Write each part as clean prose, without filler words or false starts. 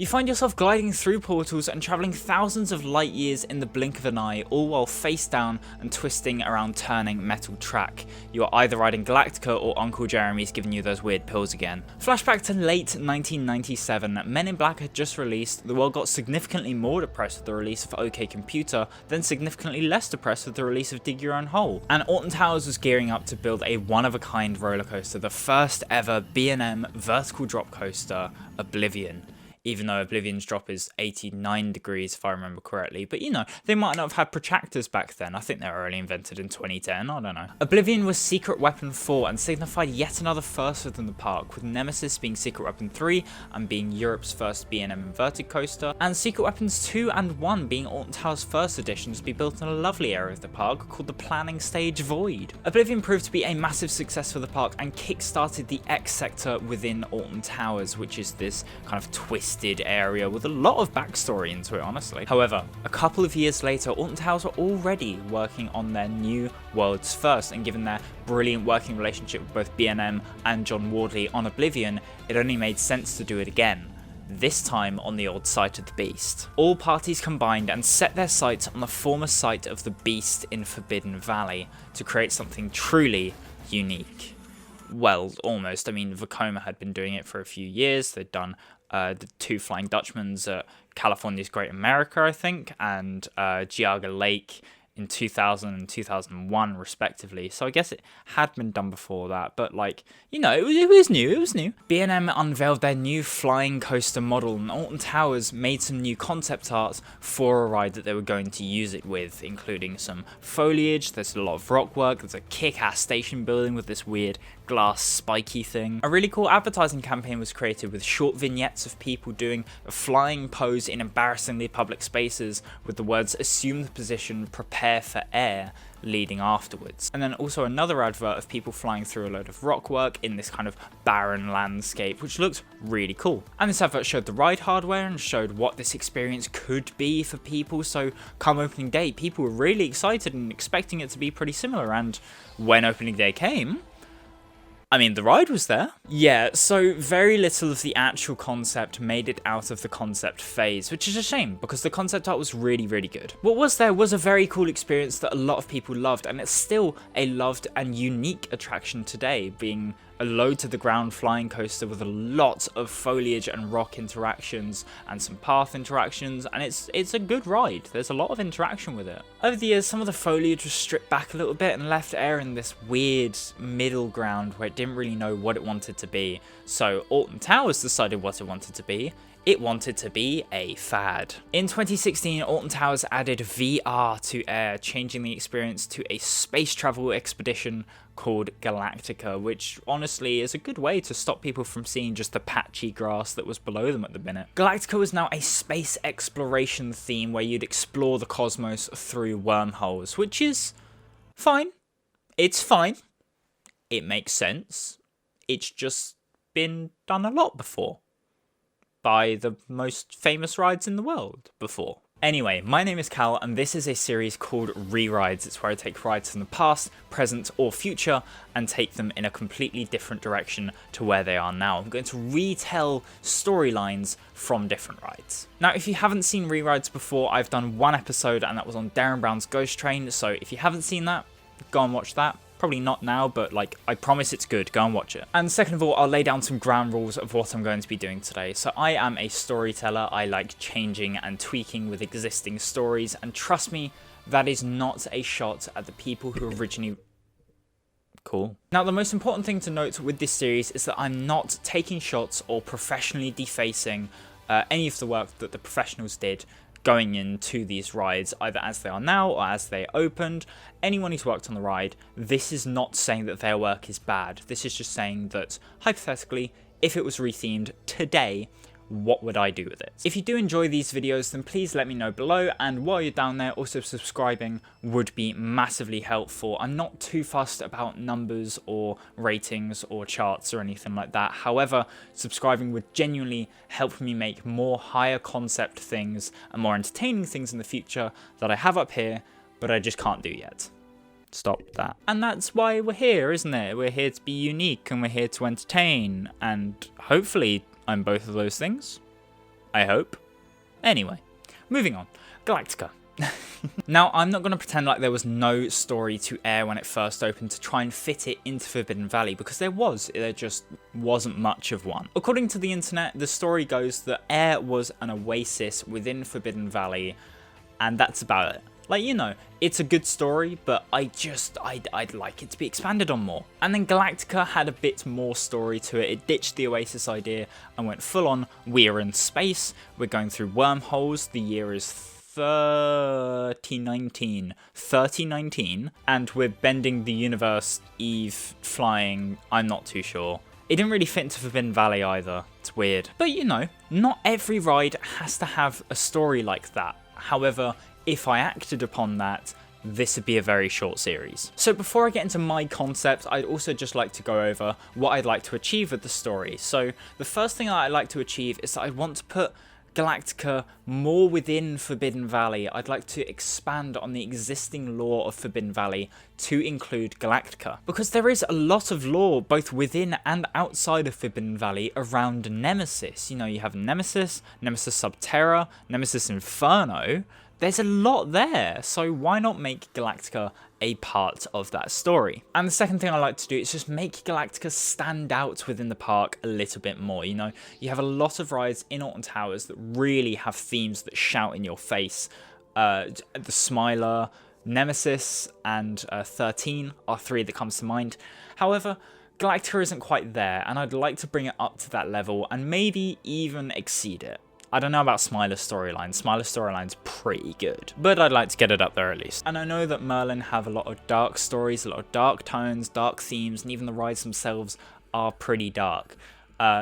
find yourself gliding through portals and travelling thousands of light years in the blink of an eye, all while face down and twisting around turning metal track. You are either riding Galactica or Uncle Jeremy's giving you those weird pills again. Flashback to late 1997, Men in Black had just released, the world got significantly more depressed with the release of OK Computer, then significantly less depressed with the release of Dig Your Own Hole. And Alton Towers was gearing up to build a one-of-a-kind roller coaster, the first ever B&M vertical drop coaster, Oblivion. Even though Oblivion's drop is 89 degrees if I remember correctly, but you know, they might not have had protractors back then. I think they were only invented in 2010, I don't know. Oblivion was Secret Weapon 4 and signified yet another first within the park, with Nemesis being Secret Weapon 3 and being Europe's first B&M inverted coaster, and Secret Weapons 2 and 1 being Alton Towers' first edition to be built in a lovely area of the park called the Planning Stage Void. Oblivion proved to be a massive success for the park and kick-started the X sector within Alton Towers, which is this kind of twisted area with a lot of backstory into it, honestly. However, a couple of years later, Alton Towers were already working on their new World's First, and given their brilliant working relationship with both B&M and John Wardley on Oblivion, it only made sense to do it again. This time on the old site of the Beast. All parties combined and set their sights on the former site of the Beast in Forbidden Valley to create something truly unique. Well, almost. I mean, Vekoma had been doing it for a few years. They'd done the two Flying Dutchmans at California's Great America, I think, and Geauga Lake in 2000 and 2001 respectively, so I guess it had been done before that, but like, you know, it was new. B&M unveiled their new flying coaster model, and Alton Towers made some new concept art for a ride that they were going to use it with, including some foliage, there's a lot of rock work, there's a kick-ass station building with this weird glass spiky thing. A really cool advertising campaign was created with short vignettes of people doing a flying pose in embarrassingly public spaces with the words "assume the position, prepare for air" leading afterwards. And then also another advert of people flying through a load of rock work in this kind of barren landscape, which looked really cool. And this advert showed the ride hardware and showed what this experience could be for people, so come opening day, people were really excited and expecting it to be pretty similar, and when opening day came, I mean, the ride was there. Yeah, so very little of the actual concept made it out of the concept phase, which is a shame because the concept art was really, really good. What was there was a very cool experience that a lot of people loved, and it's still a loved and unique attraction today, being a low-to-the-ground flying coaster with a lot of foliage and rock interactions and some path interactions, and it's a good ride. There's a lot of interaction with it. Over the years, some of the foliage was stripped back a little bit and left air in this weird middle ground where it didn't really know what it wanted to be. So Alton Towers decided what it wanted to be. It wanted to be a fad. In 2016, Alton Towers added VR to air, changing the experience to a space travel expedition called Galactica, which honestly is a good way to stop people from seeing just the patchy grass that was below them at the minute. Galactica was now a space exploration theme where you'd explore the cosmos through wormholes, which is fine. It's fine. It makes sense. It's just been done a lot before. By the most famous rides in the world before. Anyway, my name is Cal, and this is a series called ReRides. It's where I take rides from the past, present, or future, and take them in a completely different direction to where they are now. I'm going to retell storylines from different rides. Now, if you haven't seen ReRides before, I've done one episode, and that was on Darren Brown's Ghost Train, so if you haven't seen that, go and watch that. Probably not now, but like, I promise it's good. Go and watch it. And second of all, I'll lay down some ground rules of what I'm going to be doing today. So I am a storyteller. I like changing and tweaking with existing stories. And trust me, that is not a shot at the people who originally... Cool. Now, the most important thing to note with this series is that I'm not taking shots or professionally defacing any of the work that the professionals did going into these rides, either as they are now or as they opened. Anyone who's worked on the ride, this is not saying that their work is bad. This is just saying that, hypothetically, if it was rethemed today, what would I do with it? If you do enjoy these videos, then please let me know below, and while you're down there, also subscribing would be massively helpful. I'm not too fussed about numbers or ratings or charts or anything like that. However, subscribing would genuinely help me make more higher concept things and more entertaining things in the future that I have up here, but I just can't do yet. Stop that. And that's why we're here, isn't it? We're here to be unique, and we're here to entertain, and hopefully I'm both of those things. I hope. Anyway, moving on. Galactica. Now, I'm not going to pretend like there was no story to Air when it first opened to try and fit it into Forbidden Valley, because there just wasn't much of one. According to the internet, the story goes that Air was an oasis within Forbidden Valley, and that's about it. Like, you know, it's a good story, but I'd like it to be expanded on more. And then Galactica had a bit more story to it. It ditched the Oasis idea and went full on, we're in space, we're going through wormholes, the year is 3019, and we're bending the universe, Eve flying, I'm not too sure. It didn't really fit into Forbidden Valley either, it's weird. But you know, not every ride has to have a story like that. However, if I acted upon that, this would be a very short series. So before I get into my concept, I'd also just like to go over what I'd like to achieve with the story. So the first thing I'd like to achieve is that I want to put Galactica more within Forbidden Valley. I'd like to expand on the existing lore of Forbidden Valley to include Galactica, because there is a lot of lore both within and outside of Forbidden Valley around Nemesis. You know, you have Nemesis, Nemesis Subterra, Nemesis Inferno. There's a lot there, so why not make Galactica a part of that story? And the second thing I like to do is just make Galactica stand out within the park a little bit more. You know, you have a lot of rides in Alton Towers that really have themes that shout in your face. The Smiler, Nemesis, and 13 are three that comes to mind. However, Galactica isn't quite there, and I'd like to bring it up to that level and maybe even exceed it. I don't know about Smiler's storyline. Smiler's storyline's pretty good, but I'd like to get it up there at least. And I know that Merlin have a lot of dark stories, a lot of dark tones, dark themes, and even the rides themselves are pretty dark.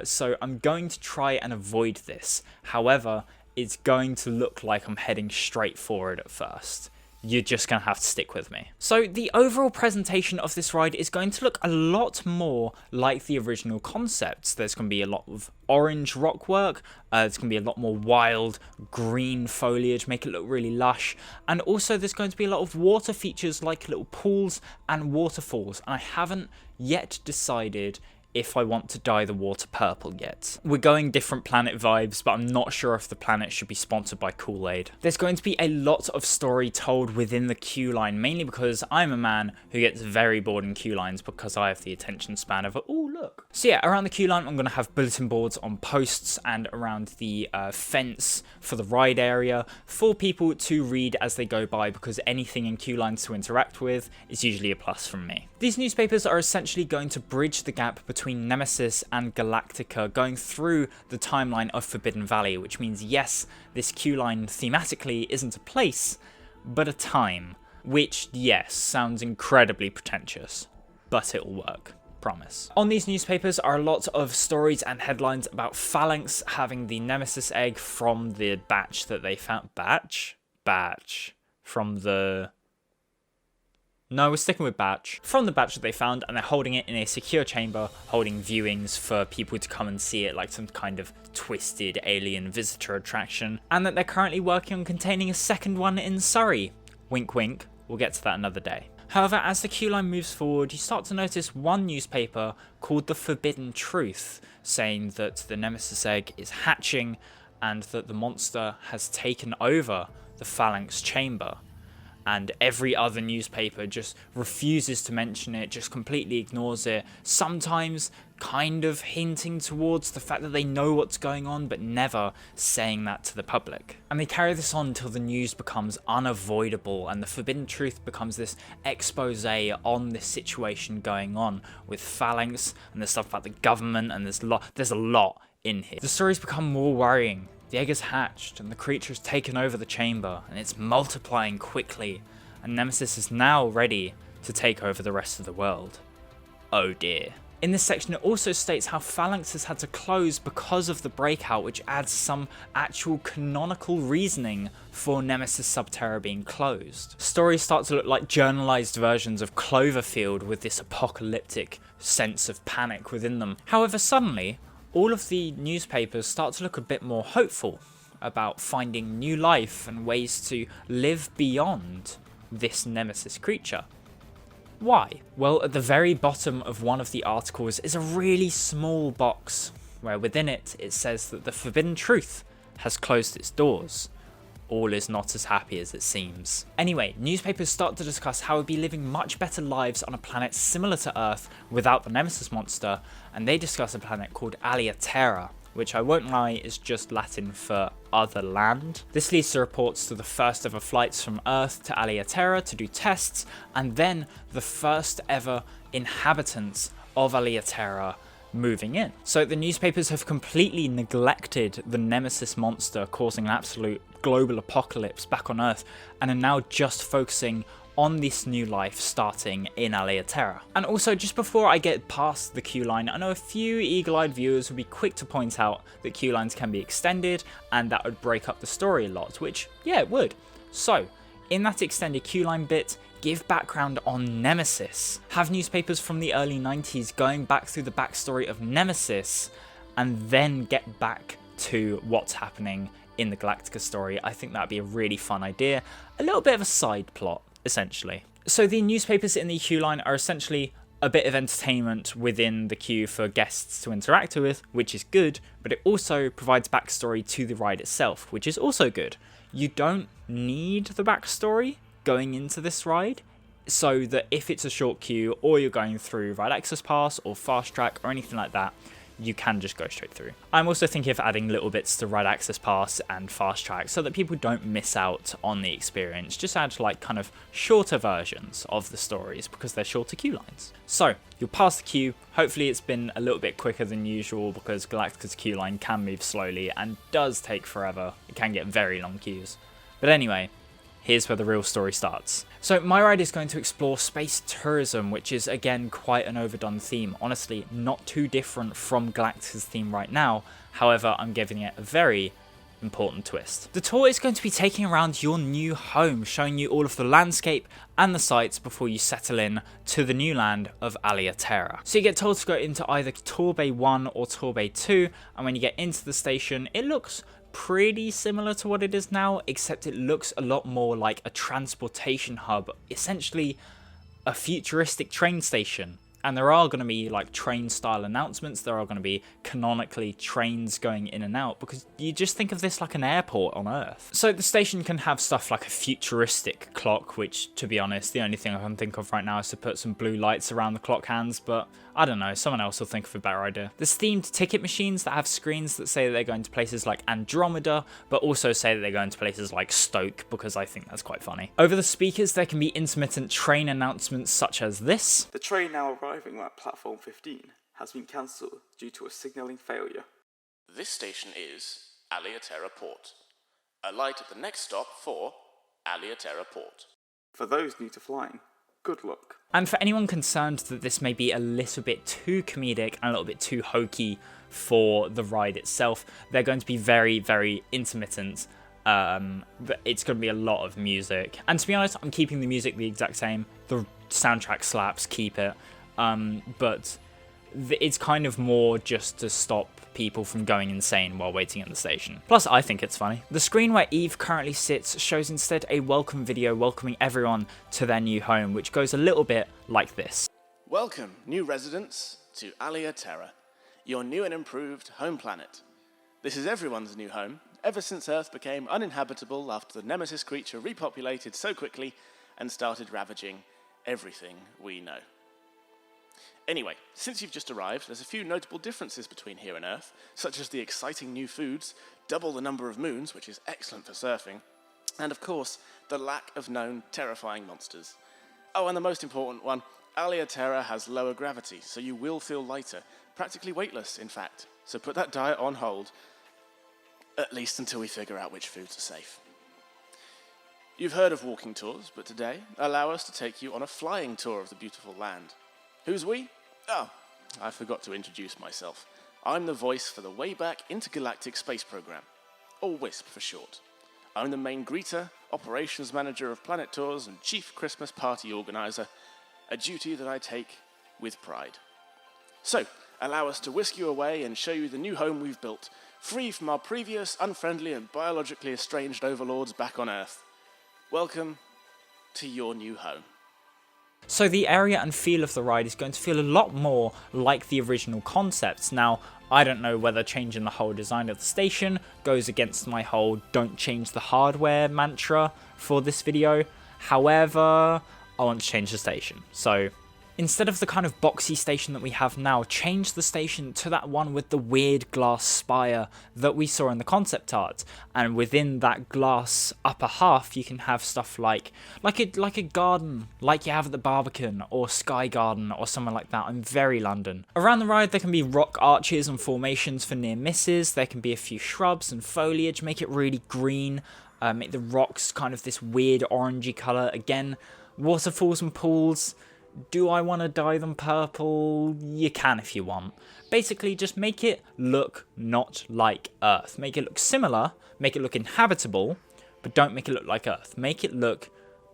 So I'm going to try and avoid this. However, it's going to look like I'm heading straight forward at first. You're just going to have to stick with me. So the overall presentation of this ride is going to look a lot more like the original concepts. There's going to be a lot of orange rock work. There's going to be a lot more wild green foliage, make it look really lush. And also there's going to be a lot of water features like little pools and waterfalls. And I haven't yet decided if I want to dye the water purple yet. We're going different planet vibes, but I'm not sure if the planet should be sponsored by Kool-Aid. There's going to be a lot of story told within the queue line, mainly because I'm a man who gets very bored in queue lines because I have the attention span of, oh look. So yeah, around the queue line I'm going to have bulletin boards on posts and around the fence for the ride area for people to read as they go by, because anything in queue lines to interact with is usually a plus from me. These newspapers are essentially going to bridge the gap between Nemesis and Galactica, going through the timeline of Forbidden Valley, which means yes, this queue line thematically isn't a place, but a time, which yes, sounds incredibly pretentious, but it'll work. Promise. On these newspapers are a lot of stories and headlines about Phalanx having the Nemesis egg from the batch that they found. Batch? From the... No, we're sticking with batch. From the batch that they found, and they're holding it in a secure chamber, holding viewings for people to come and see it like some kind of twisted alien visitor attraction, and that they're currently working on containing a second one in Surrey. Wink wink, we'll get to that another day. However, as the queue line moves forward, you start to notice one newspaper called The Forbidden Truth, saying that the Nemesis egg is hatching and that the monster has taken over the Phalanx chamber. And every other newspaper just refuses to mention it, just completely ignores it, sometimes kind of hinting towards the fact that they know what's going on, but never saying that to the public. And they carry this on until the news becomes unavoidable, and the Forbidden Truth becomes this expose on this situation going on with Phalanx, and there's stuff about the government, and there's a lot in here. The stories become more worrying. The egg is hatched, and the creature has taken over the chamber, and it's multiplying quickly, and Nemesis is now ready to take over the rest of the world. Oh dear. In this section, it also states how Phalanx has had to close because of the breakout, which adds some actual canonical reasoning for Nemesis Subterra being closed. Stories start to look like journalized versions of Cloverfield with this apocalyptic sense of panic within them. However, suddenly, all of the newspapers start to look a bit more hopeful about finding new life and ways to live beyond this Nemesis creature. Why? Well, at the very bottom of one of the articles is a really small box, where within it, it says that the Forbidden Truth has closed its doors. All is not as happy as it seems. Anyway, newspapers start to discuss how we'd be living much better lives on a planet similar to Earth without the Nemesis monster, and they discuss a planet called Terra, which I won't lie is just Latin for other land. This leads to reports to the first ever flights from Earth to Terra to do tests, and then the first ever inhabitants of Terra moving in. So the newspapers have completely neglected the Nemesis monster causing an absolute global apocalypse back on Earth, and are now just focusing on this new life starting in Terra. And also, just before I get past the queue line, I know a few eagle-eyed viewers would be quick to point out that queue lines can be extended and that would break up the story a lot, which, yeah, it would. So, in that extended queue line bit, give background on Nemesis. Have newspapers from the early 90s going back through the backstory of Nemesis, and then get back to what's happening in the Galactica story. I think that'd be a really fun idea. A little bit of a side plot, essentially. So the newspapers in the queue line are essentially a bit of entertainment within the queue for guests to interact with, which is good, but it also provides backstory to the ride itself, which is also good. You don't need the backstory going into this ride, so that if it's a short queue or you're going through Ride Access Pass or Fast Track or anything like that, you can just go straight through. I'm also thinking of adding little bits to Ride Access Pass and Fast Track so that people don't miss out on the experience. Just add like kind of shorter versions of the stories because they're shorter queue lines. So you'll pass the queue. Hopefully it's been a little bit quicker than usual because Galactica's queue line can move slowly and does take forever. It can get very long queues. But anyway, here's where the real story starts. So my ride is going to explore space tourism, which is again quite an overdone theme. Honestly, not too different from Galactica's theme right now. However, I'm giving it a very important twist. The tour is going to be taking around your new home, showing you all of the landscape and the sights before you settle in to the new land of Terra. So you get told to go into either Tour Bay 1 or Tour Bay 2, and when you get into the station, it looks pretty similar to what it is now, except it looks a lot more like a transportation hub, essentially a futuristic train station. And there are going to be like train style announcements, there are going to be canonically trains going in and out, because you just think of this like an airport on Earth. So the station can have stuff like a futuristic clock, which to be honest, the only thing I can think of right now is to put some blue lights around the clock hands, but I don't know, someone else will think of a better idea. There's themed ticket machines that have screens that say that they're going to places like Andromeda, but also say that they're going to places like Stoke, because I think that's quite funny. Over the speakers, there can be intermittent train announcements such as this. The train now arriving at platform 15 has been cancelled due to a signalling failure. This station is Terra Port. Alight at the next stop for Terra Port. For those new to flying, good luck. And for anyone concerned that this may be a little bit too comedic and a little bit too hokey for the ride itself, they're going to be very, very intermittent. But it's going to be a lot of music. And to be honest, I'm keeping the music the exact same. The soundtrack slaps, keep it. But it's kind of more just to stop people from going insane while waiting at the station. Plus, I think it's funny. The screen where Eve currently sits shows instead a welcome video welcoming everyone to their new home, which goes a little bit like this. Welcome, new residents, to Terra, your new and improved home planet. This is everyone's new home, ever since Earth became uninhabitable after the Nemesis creature repopulated so quickly and started ravaging everything we know. Anyway, since you've just arrived, there's a few notable differences between here and Earth, such as the exciting new foods, double the number of moons, which is excellent for surfing, and of course, the lack of known terrifying monsters. Oh, and the most important one, Terra has lower gravity, so you will feel lighter, practically weightless, in fact. So put that diet on hold, at least until we figure out which foods are safe. You've heard of walking tours, but today, allow us to take you on a flying tour of the beautiful land. Who's we? Oh, I forgot to introduce myself. I'm the voice for the Wayback Intergalactic Space Program, or WISP for short. I'm the main greeter, operations manager of Planet Tours, and chief Christmas party organizer, a duty that I take with pride. So, allow us to whisk you away and show you the new home we've built, free from our previous unfriendly and biologically estranged overlords back on Earth. Welcome to your new home. So the area and feel of the ride is going to feel a lot more like the original concepts. Now, I don't know whether changing the whole design of the station goes against my whole don't change the hardware mantra for this video. However, I want to change the station. So instead of the kind of boxy station that we have now, change the station to that one with the weird glass spire that we saw in the concept art. And within that glass upper half, you can have stuff like a garden, like you have at the Barbican, or Sky Garden, or somewhere like that. I'm very London. Around the ride, there can be rock arches and formations for near misses. There can be a few shrubs and foliage, make it really green, make the rocks kind of this weird orangey colour. Again, waterfalls and pools. Do I want to dye them purple? You can if you want. Basically, just make it look not like Earth. Make it look similar, make it look inhabitable, but don't make it look like Earth. Make it look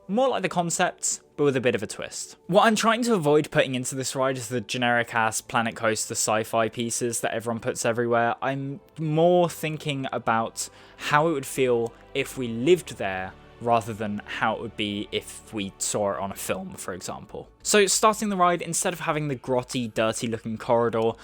more like the concepts, but with a bit of a twist. What I'm trying to avoid putting into this ride is the generic-ass Planet Coaster sci-fi pieces that everyone puts everywhere. I'm more thinking about how it would feel if we lived there, rather than how it would be if we saw it on a film, for example. So starting the ride, instead of having the grotty, dirty looking corridor,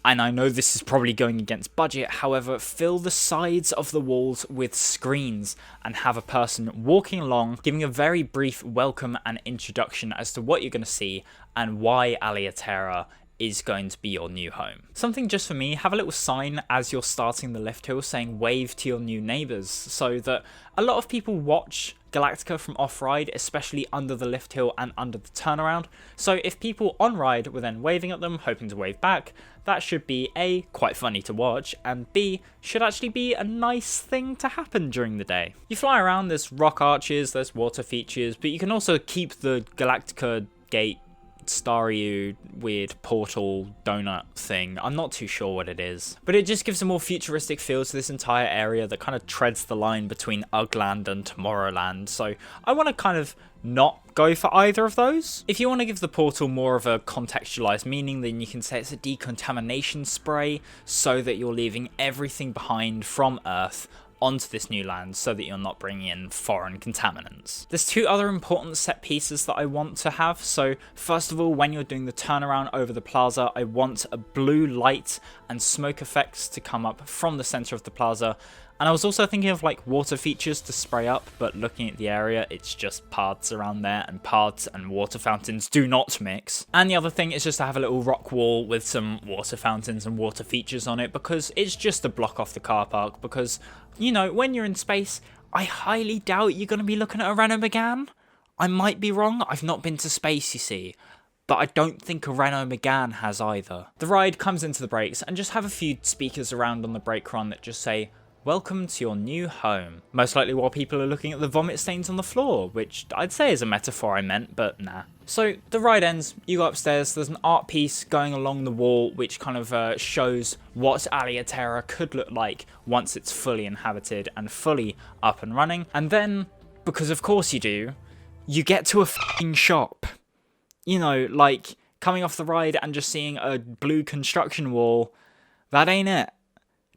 and I know this is probably going against budget, however, fill the sides of the walls with screens and have a person walking along, giving a very brief welcome and introduction as to what you're going to see and why Allia Terra is going to be your new home. Something just for me, have a little sign as you're starting the lift hill saying wave to your new neighbours, so that a lot of people watch Galactica from off-ride, especially under the lift hill and under the turnaround. So if people on-ride were then waving at them, hoping to wave back, that should be A, quite funny to watch, and B, should actually be a nice thing to happen during the day. You fly around, there's rock arches, there's water features, but you can also keep the Galactica gate starry weird portal donut thing. I'm not too sure what it is, but it just gives a more futuristic feel to this entire area that kind of treads the line between Ugland and Tomorrowland. So I want to kind of not go for either of those. If you want to give the portal more of a contextualized meaning, then you can say it's a decontamination spray, so that you're leaving everything behind from Earth onto this new land so that you're not bringing in foreign contaminants. There's two other important set pieces that I want to have. So first of all, when you're doing the turnaround over the plaza, I want a blue light and smoke effects to come up from the center of the plaza. And I was also thinking of like water features to spray up, but looking at the area, it's just paths around there, and paths and water fountains do not mix. And the other thing is just to have a little rock wall with some water fountains and water features on it, because it's just to block off the car park, because, you know, when you're in space, I highly doubt you're going to be looking at a Renault Megane. I might be wrong, I've not been to space, you see. But I don't think a Renault Megane has either. The ride comes into the brakes, and just have a few speakers around on the brake run that just say, "Welcome to your new home." Most likely while people are looking at the vomit stains on the floor, which I'd say is a metaphor I meant, but nah. So the ride ends, you go upstairs, there's an art piece going along the wall which kind of shows what Allia Terra could look like once it's fully inhabited and fully up and running. And then, because of course you do, you get to a f***ing shop. You know, like coming off the ride and just seeing a blue construction wall, that ain't it.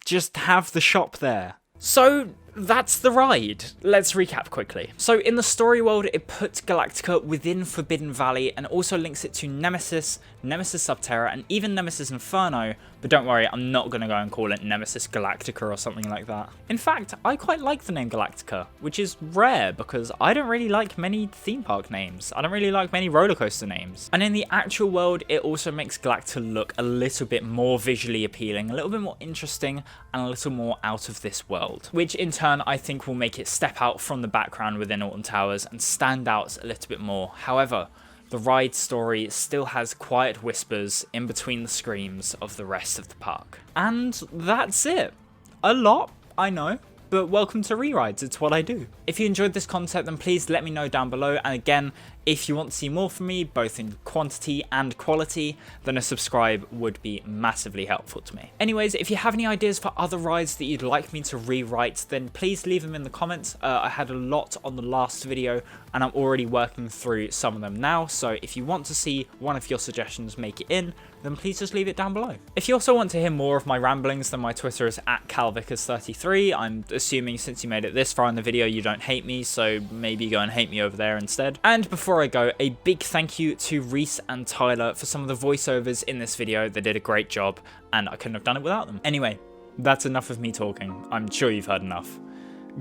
Just have the shop there. So that's the ride. Let's recap quickly. So in the story world, it puts Galactica within Forbidden Valley and also links it to Nemesis, Nemesis Subterra, and even Nemesis Inferno. But don't worry, I'm not going to go and call it Nemesis Galactica or something like that. In fact, I quite like the name Galactica, which is rare because I don't really like many theme park names. I don't really like many roller coaster names. And in the actual world, it also makes Galactica look a little bit more visually appealing, a little bit more interesting, and a little more out of this world, which in turn I think will make it step out from the background within Alton Towers and stand out a little bit more. However, the ride story still has quiet whispers in between the screams of the rest of the park. And that's it. A lot, I know, but welcome to ReRides, it's what I do. If you enjoyed this content, then please let me know down below, and again, if you want to see more from me, both in quantity and quality, then a subscribe would be massively helpful to me. Anyways, if you have any ideas for other rides that you'd like me to rewrite, then please leave them in the comments. I had a lot on the last video, and I'm already working through some of them now, so if you want to see one of your suggestions make it in, then please just leave it down below. If you also want to hear more of my ramblings, then my Twitter is @calvickers33. I'm assuming since you made it this far in the video, you don't hate me, so maybe go and hate me over there instead. And before before I go, a big thank you to Reese and Tyler for some of the voiceovers in this video. They did a great job, and I couldn't have done it without them. Anyway, that's enough of me talking. I'm sure you've heard enough.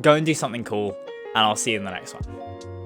Go and do something cool, and I'll see you in the next one.